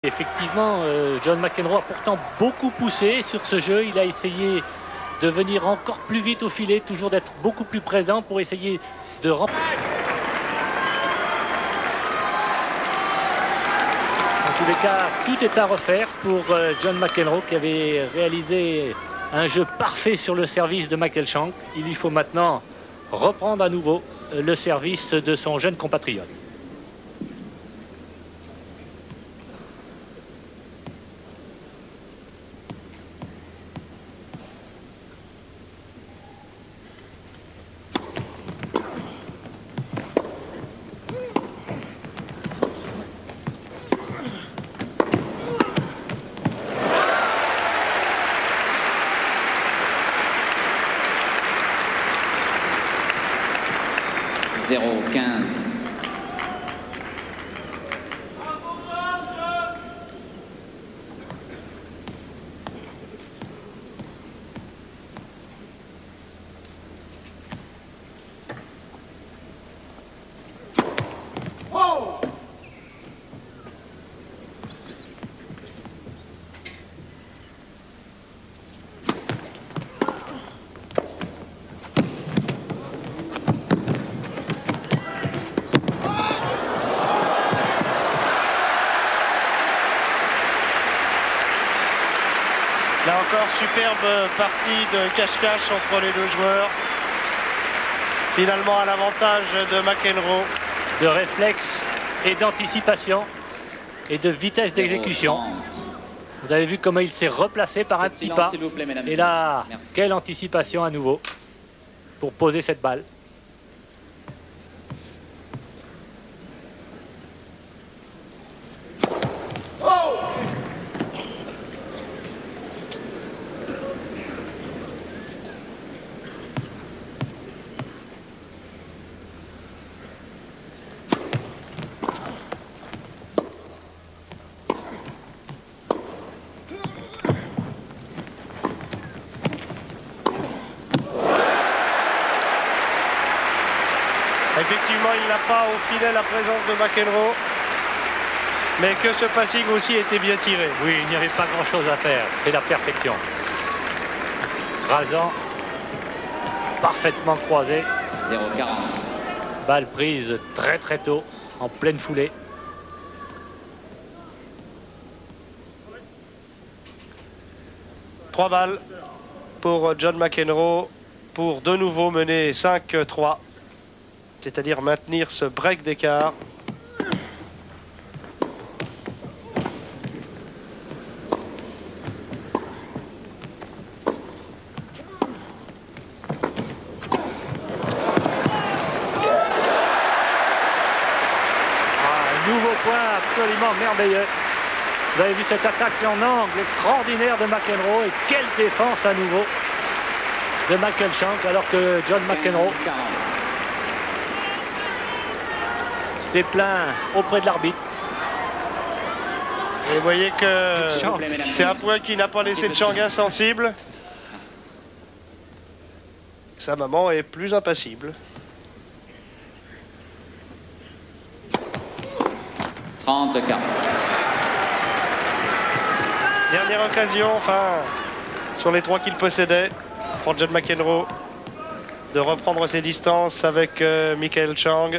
Effectivement, John McEnroe a pourtant beaucoup poussé sur ce jeu. Il a essayé de venir encore plus vite au filet, toujours d'être beaucoup plus présent pour essayer de remporter. En tous les cas, tout est à refaire pour John McEnroe qui avait réalisé un jeu parfait sur le service de Michael Chang. Il lui faut maintenant reprendre à nouveau le service de son jeune compatriote. Là encore, superbe partie de cache-cache entre les deux joueurs. Finalement à l'avantage de McEnroe. De réflexe et d'anticipation et de vitesse d'exécution. Vous avez vu comment il s'est replacé par un petit pas. Et là, quelle anticipation à nouveau pour poser cette balle. Effectivement, il n'a pas au filet la présence de McEnroe. Mais que ce passing aussi était bien tiré. Oui, il n'y avait pas grand-chose à faire. C'est la perfection. Rasant, parfaitement croisé. 0,40. Balle prise très très tôt, en pleine foulée. Trois balles pour John McEnroe pour de nouveau mener 5-3. C'est-à-dire maintenir ce break d'écart. Un nouveau point absolument merveilleux. Vous avez vu cette attaque en angle extraordinaire de McEnroe et quelle défense à nouveau de Michael Chang alors que John McEnroe s'est plaint auprès de l'arbitre. Et vous voyez que c'est un point qui n'a pas laissé Chang insensible. Sa maman est plus impassible. 34. Dernière occasion, enfin, sur les trois qu'il possédait, pour John McEnroe, de reprendre ses distances avec Michael Chang.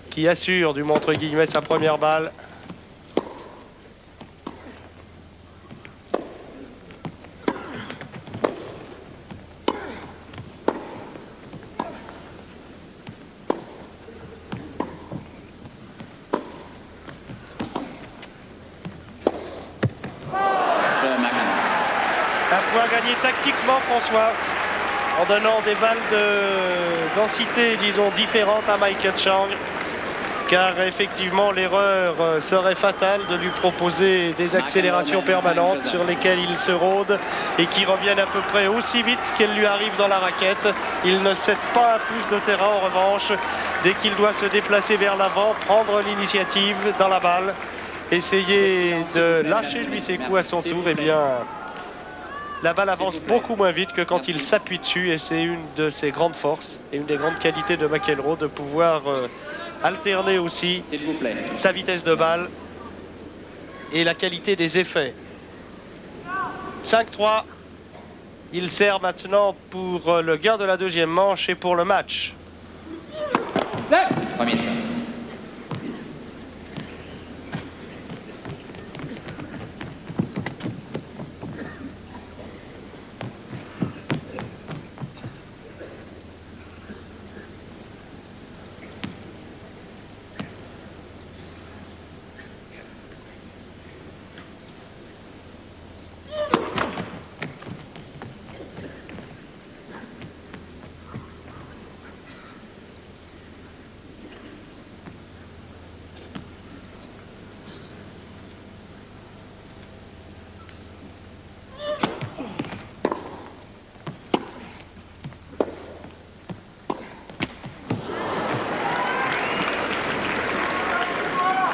Qui assure, du moins entre guillemets, sa première balle. Un point gagné tactiquement, François, en donnant des balles de densité, disons, différentes à Michael Chang. Car effectivement l'erreur serait fatale de lui proposer des accélérations permanentes sur lesquelles il se rôde et qui reviennent à peu près aussi vite qu'elles lui arrivent dans la raquette. Il ne cède pas un plus de terrain en revanche. Dès qu'il doit se déplacer vers l'avant, prendre l'initiative dans la balle, essayer de lâcher lui ses coups à son tour, eh bien la balle avance beaucoup moins vite que quand il s'appuie dessus et c'est une de ses grandes forces et une des grandes qualités de McEnroe de pouvoir alterner aussi S'il vous plaît. sa vitesse de balle et la qualité des effets. 5-3. Il sert maintenant pour le gain de la deuxième manche et pour le match. Premier service.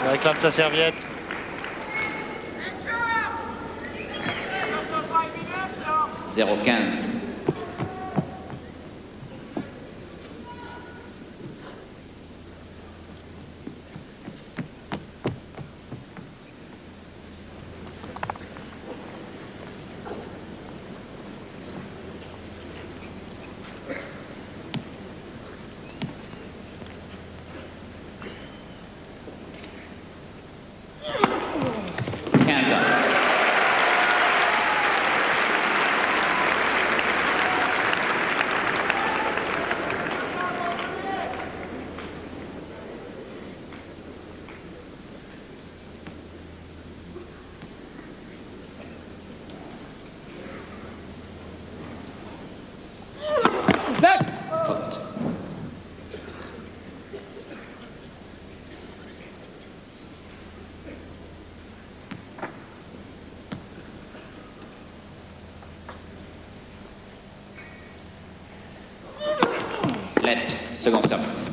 Il réclame sa serviette. « 0-15. Faute. Let, second service.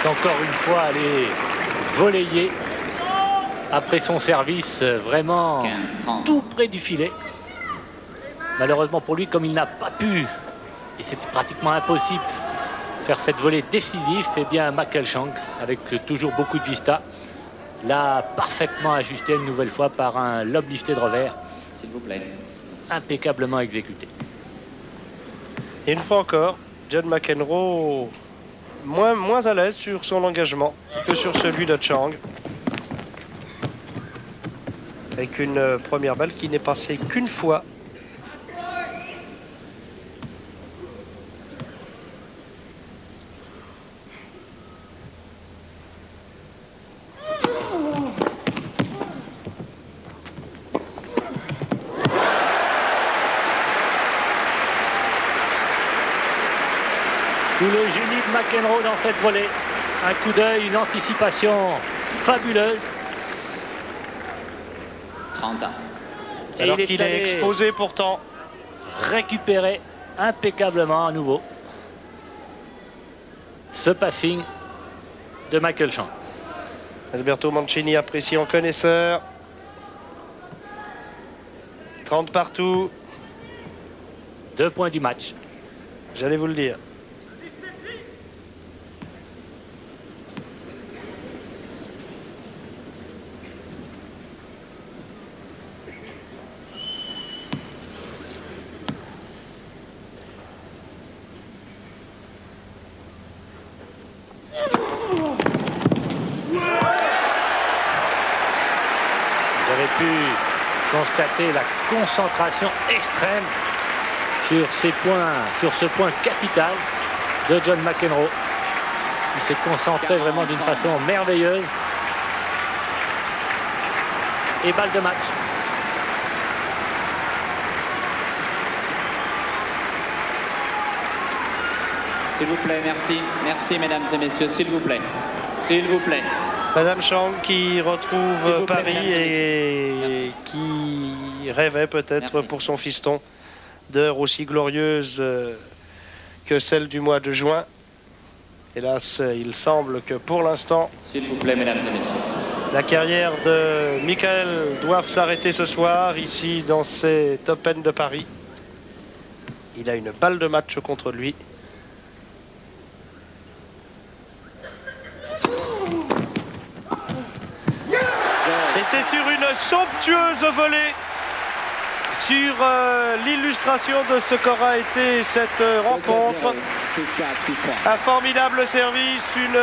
Encore une fois allé volleyer après son service vraiment 15-30. tout près du filet. Malheureusement pour lui, comme il n'a pas pu, et c'était pratiquement impossible, faire cette volée décisive, eh bien Makelshank, avec toujours beaucoup de vista, l'a parfaitement ajusté une nouvelle fois par un lob lifté de revers. S'il vous plaît. Impeccablement exécuté. Et une fois encore, John McEnroe moins à l'aise sur son engagement que sur celui de Chang. Avec une première balle qui n'est passée qu'une fois. Tout le génie de McEnroe dans cette volée. Un coup d'œil, une anticipation fabuleuse. 30 ans. Et Alors il qu'il allé est exposé pourtant. récupérer impeccablement à nouveau ce passing de Makelshank. Alberto Mancini apprécie en connaisseur. 30 partout. 2 points du match. J'allais vous le dire. Pu constater la concentration extrême sur ce point capital de John McEnroe. Il s'est concentré vraiment d'une façon merveilleuse. Et balle de match. S'il vous plaît, merci. Merci, mesdames et messieurs, s'il vous plaît. S'il vous plaît. Madame Chang qui retrouve S'il vous plaît, Paris mesdames et et qui rêvait peut-être Merci. pour son fiston d'heures aussi glorieuses que celle du mois de juin. Hélas, il semble que pour l'instant, S'il vous plaît, mesdames et messieurs. la carrière de Michael doit s'arrêter ce soir, ici dans cet Open de Paris. Il a une balle de match contre lui. Et c'est sur une somptueuse volée, sur l'illustration de ce qu'aura été cette rencontre. Un formidable service, une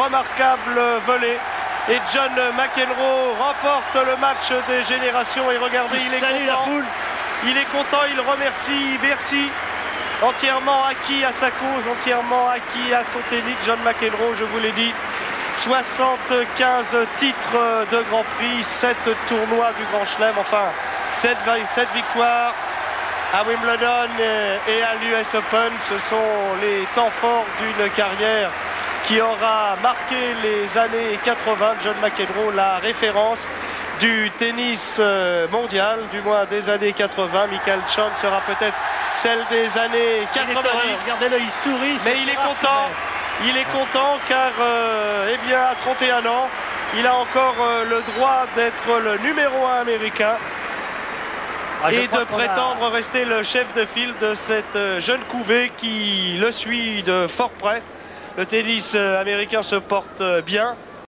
remarquable volée. Et John McEnroe remporte le match des générations. Et regardez, il est Salut la content. foule. Il est content, il remercie Bercy, entièrement acquis à sa cause, entièrement acquis à son tennis. John McEnroe, je vous l'ai dit, 75 titres de Grand Prix, 7 tournois du Grand Chelem, enfin 7 victoires à Wimbledon et à l'US Open. Ce sont les temps forts d'une carrière qui aura marqué les années 80. John McEnroe, la référence du tennis mondial, du moins des années 80. Michael Chang sera peut-être celle des années 90. Regardez-le, il sourit. Mais il est content. Il est content car, eh bien, à 31 ans, il a encore le droit d'être le numéro 1 américain et de prétendre rester le chef de file de cette jeune couvée qui le suit de fort près. Le tennis américain se porte bien.